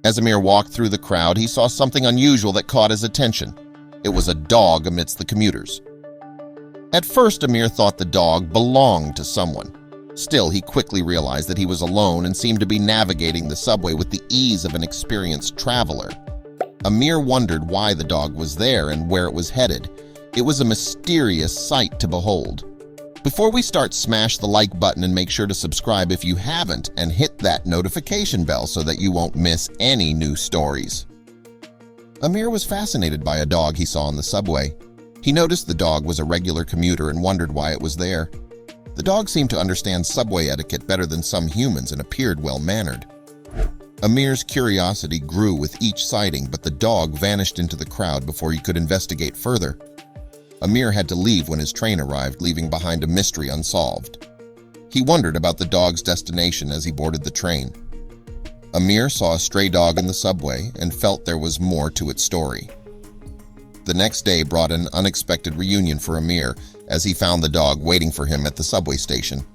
As Amir walked through the crowd, he saw something unusual that caught his attention. It was a dog amidst the commuters. At first, Amir thought the dog belonged to someone. Still, he quickly realized that he was alone and seemed to be navigating the subway with the ease of an experienced traveler. Amir wondered why the dog was there and where it was headed. It was a mysterious sight to behold. Before we start, smash the like button and make sure to subscribe if you haven't, and hit that notification bell so that you won't miss any new stories. Amir was fascinated by a dog he saw on the subway. He noticed the dog was a regular commuter and wondered why it was there. The dog seemed to understand subway etiquette better than some humans and appeared well-mannered. Amir's curiosity grew with each sighting, but the dog vanished into the crowd before he could investigate further. Amir had to leave when his train arrived, leaving behind a mystery unsolved. He wondered about the dog's destination as he boarded the train. Amir saw a stray dog in the subway and felt there was more to its story. The next day brought an unexpected reunion for Amir as he found the dog waiting for him at the subway station.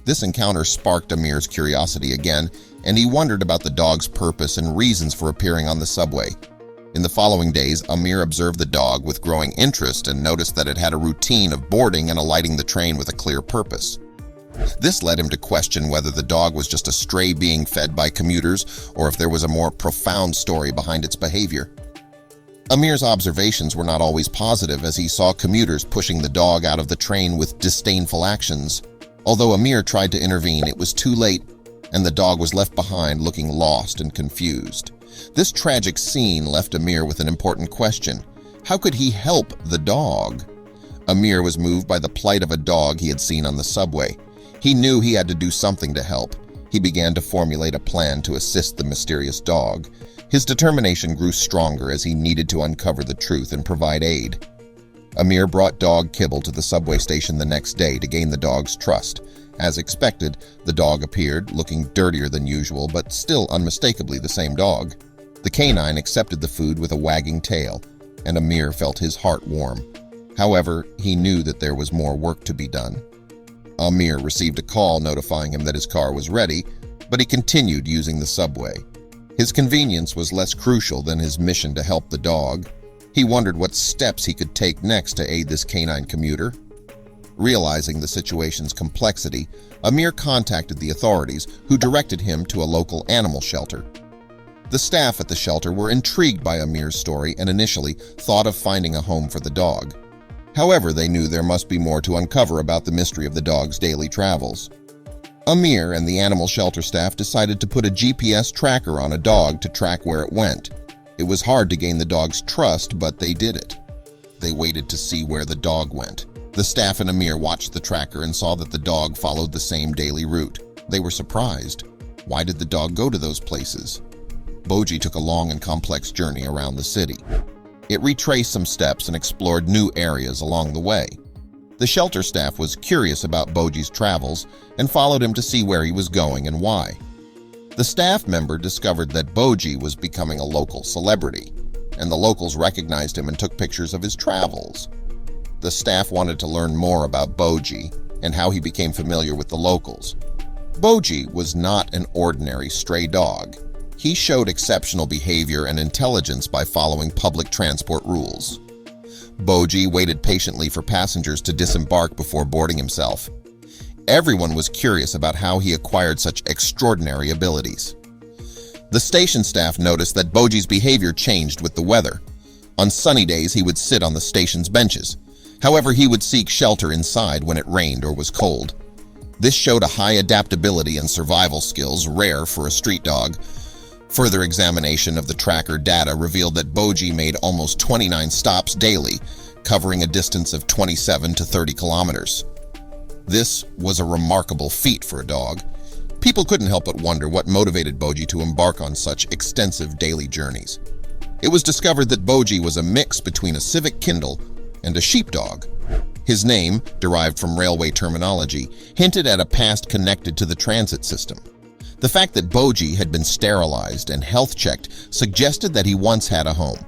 This encounter sparked Amir's curiosity again, and he wondered about the dog's purpose and reasons for appearing on the subway. In the following days, Amir observed the dog with growing interest and noticed that it had a routine of boarding and alighting the train with a clear purpose. This led him to question whether the dog was just a stray being fed by commuters or if there was a more profound story behind its behavior. Amir's observations were not always positive as he saw commuters pushing the dog out of the train with disdainful actions. Although Amir tried to intervene, it was too late, and the dog was left behind looking lost and confused. This tragic scene left Amir with an important question. How could he help the dog? Amir was moved by the plight of a dog he had seen on the subway. He knew he had to do something to help. He began to formulate a plan to assist the mysterious dog. His determination grew stronger as he needed to uncover the truth and provide aid. Amir brought dog kibble to the subway station the next day to gain the dog's trust. As expected, the dog appeared, looking dirtier than usual, but still unmistakably the same dog. The canine accepted the food with a wagging tail, and Amir felt his heart warm. However, he knew that there was more work to be done. Amir received a call notifying him that his car was ready, but he continued using the subway. His convenience was less crucial than his mission to help the dog. He wondered what steps he could take next to aid this canine commuter. Realizing the situation's complexity, Amir contacted the authorities, who directed him to a local animal shelter. The staff at the shelter were intrigued by Amir's story and initially thought of finding a home for the dog. However, they knew there must be more to uncover about the mystery of the dog's daily travels. Amir and the animal shelter staff decided to put a GPS tracker on a dog to track where it went. It was hard to gain the dog's trust, but they did it. They waited to see where the dog went. The staff and Amir watched the tracker and saw that the dog followed the same daily route. They were surprised. Why did the dog go to those places? Boji took a long and complex journey around the city. It retraced some steps and explored new areas along the way. The shelter staff was curious about Boji's travels and followed him to see where he was going and why. The staff member discovered that Boji was becoming a local celebrity, and the locals recognized him and took pictures of his travels. The staff wanted to learn more about Boji and how he became familiar with the locals. Boji was not an ordinary stray dog. He showed exceptional behavior and intelligence by following public transport rules. Boji waited patiently for passengers to disembark before boarding himself. Everyone was curious about how he acquired such extraordinary abilities. The station staff noticed that Boji's behavior changed with the weather. On sunny days, he would sit on the station's benches. However, he would seek shelter inside when it rained or was cold. This showed a high adaptability and survival skills rare for a street dog. Further examination of the tracker data revealed that Boji made almost 29 stops daily, covering a distance of 27 to 30 kilometers. This was a remarkable feat for a dog. People couldn't help but wonder what motivated Boji to embark on such extensive daily journeys. It was discovered that Boji was a mix between a civic Kindle and a sheepdog. His name, derived from railway terminology, hinted at a past connected to the transit system. The fact that Boji had been sterilized and health-checked suggested that he once had a home.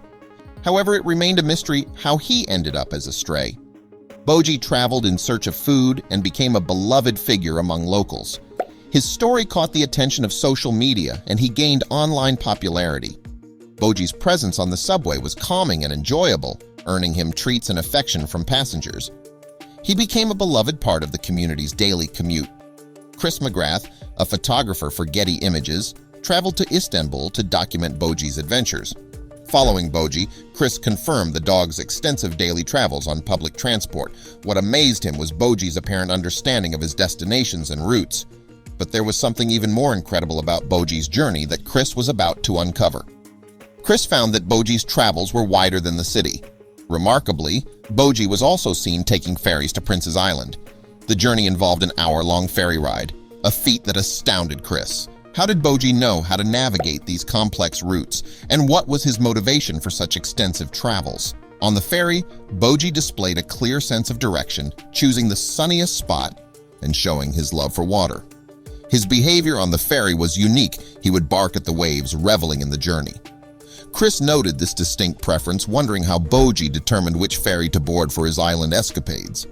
However, it remained a mystery how he ended up as a stray. Boji traveled in search of food and became a beloved figure among locals. His story caught the attention of social media, and he gained online popularity. Boji's presence on the subway was calming and enjoyable, earning him treats and affection from passengers. He became a beloved part of the community's daily commute. Chris McGrath, a photographer for Getty Images, traveled to Istanbul to document Boji's adventures. Following Boji, Chris confirmed the dog's extensive daily travels on public transport. What amazed him was Boji's apparent understanding of his destinations and routes. But there was something even more incredible about Boji's journey that Chris was about to uncover. Chris found that Boji's travels were wider than the city. Remarkably, Boji was also seen taking ferries to Prince's Island. The journey involved an hour-long ferry ride, a feat that astounded Chris. How did Boji know how to navigate these complex routes, and what was his motivation for such extensive travels? On the ferry, Boji displayed a clear sense of direction, choosing the sunniest spot and showing his love for water. His behavior on the ferry was unique. He would bark at the waves, reveling in the journey. Chris noted this distinct preference, wondering how Boji determined which ferry to board for his island escapades.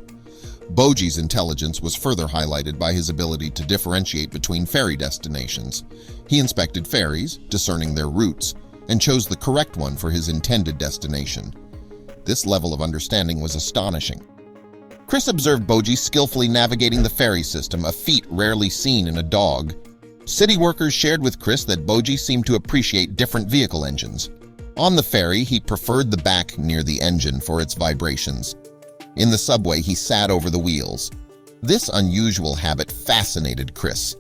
Boji's intelligence was further highlighted by his ability to differentiate between ferry destinations. He inspected ferries, discerning their routes, and chose the correct one for his intended destination. This level of understanding was astonishing. Chris observed Boji skillfully navigating the ferry system, a feat rarely seen in a dog. City workers shared with Chris that Boji seemed to appreciate different vehicle engines. On the ferry, he preferred the back near the engine for its vibrations. In the subway, he sat over the wheels. This unusual habit fascinated Chris.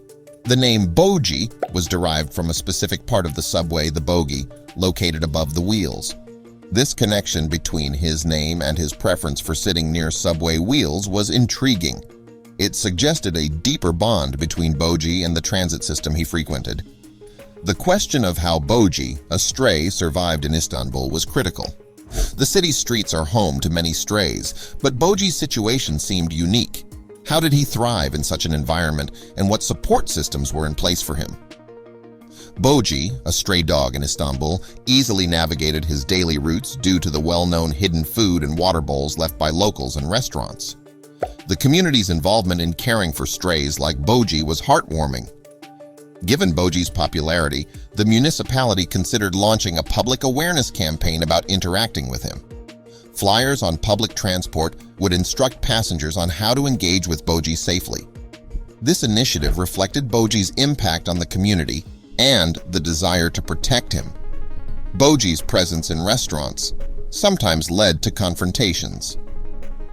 The name boji was derived from a specific part of the subway, the bogie, located above the wheels. This connection between his name and his preference for sitting near subway wheels was intriguing. It suggested a deeper bond between Boji and the transit system he frequented. The question of how Boji, a stray, survived in Istanbul was critical. The city's streets are home to many strays, but Boji's situation seemed unique. How did he thrive in such an environment, and what support systems were in place for him? Boji, a stray dog in Istanbul, easily navigated his daily routes due to the well-known hidden food and water bowls left by locals and restaurants. The community's involvement in caring for strays like Boji was heartwarming. Given Boji's popularity, the municipality considered launching a public awareness campaign about interacting with him. Flyers on public transport would instruct passengers on how to engage with Boji safely. This initiative reflected Boji's impact on the community and the desire to protect him. Boji's presence in restaurants sometimes led to confrontations.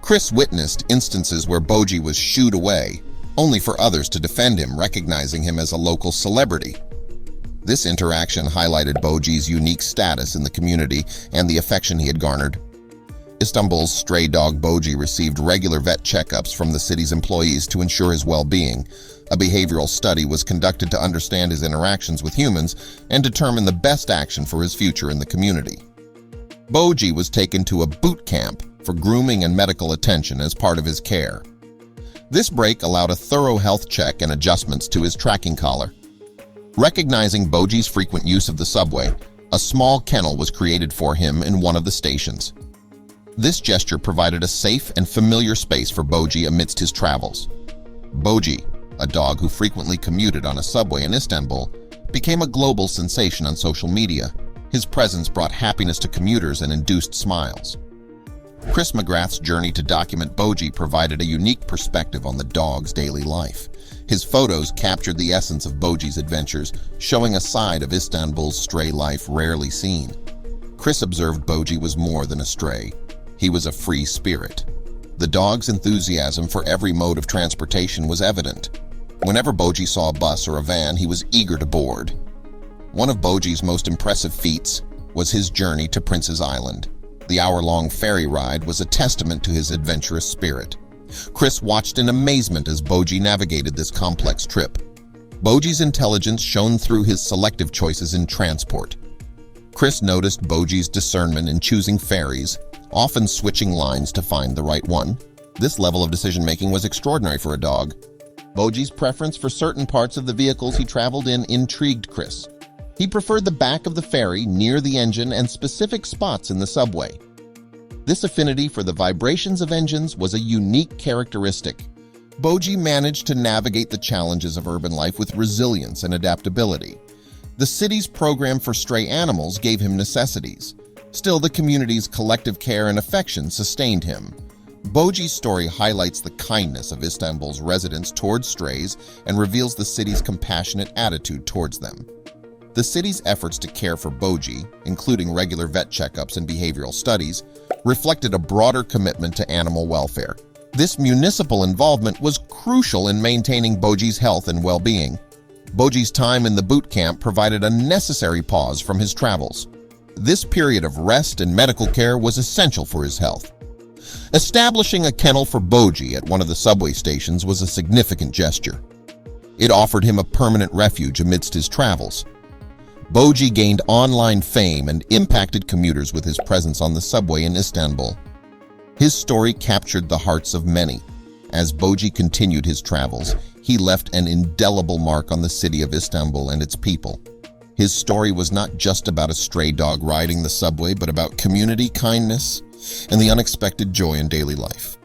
Chris witnessed instances where Boji was shooed away, only for others to defend him, recognizing him as a local celebrity. This interaction highlighted Boji's unique status in the community and the affection he had garnered. Istanbul's stray dog Boji received regular vet checkups from the city's employees to ensure his well-being. A behavioral study was conducted to understand his interactions with humans and determine the best action for his future in the community. Boji was taken to a boot camp for grooming and medical attention as part of his care. This break allowed a thorough health check and adjustments to his tracking collar. Recognizing Boji's frequent use of the subway, a small kennel was created for him in one of the stations. This gesture provided a safe and familiar space for Boji amidst his travels. Boji, a dog who frequently commuted on a subway in Istanbul, became a global sensation on social media. His presence brought happiness to commuters and induced smiles. Chris McGrath's journey to document Boji provided a unique perspective on the dog's daily life. His photos captured the essence of Boji's adventures, showing a side of Istanbul's stray life rarely seen. Chris observed Boji was more than a stray. He was a free spirit. The dog's enthusiasm for every mode of transportation was evident. Whenever Boji saw a bus or a van, he was eager to board. One of Boji's most impressive feats was his journey to Prince's Island. The hour-long ferry ride was a testament to his adventurous spirit. Chris watched in amazement as Boji navigated this complex trip. Boji's intelligence shone through his selective choices in transport. Chris noticed Boji's discernment in choosing ferries, often switching lines to find the right one. This level of decision-making was extraordinary for a dog. Boji's preference for certain parts of the vehicles he traveled in intrigued Chris. He preferred the back of the ferry, near the engine, and specific spots in the subway. This affinity for the vibrations of engines was a unique characteristic. Boji managed to navigate the challenges of urban life with resilience and adaptability. The city's program for stray animals gave him necessities. Still, the community's collective care and affection sustained him. Boji's story highlights the kindness of Istanbul's residents towards strays and reveals the city's compassionate attitude towards them. The city's efforts to care for Boji, including regular vet checkups and behavioral studies, reflected a broader commitment to animal welfare. This municipal involvement was crucial in maintaining Boji's health and well-being. Boji's time in the boot camp provided a necessary pause from his travels. This period of rest and medical care was essential for his health. Establishing a kennel for Boji at one of the subway stations was a significant gesture. It offered him a permanent refuge amidst his travels. Boji gained online fame and impacted commuters with his presence on the subway in Istanbul. His story captured the hearts of many. As Boji continued his travels, he left an indelible mark on the city of Istanbul and its people. His story was not just about a stray dog riding the subway, but about community, kindness, and the unexpected joy in daily life.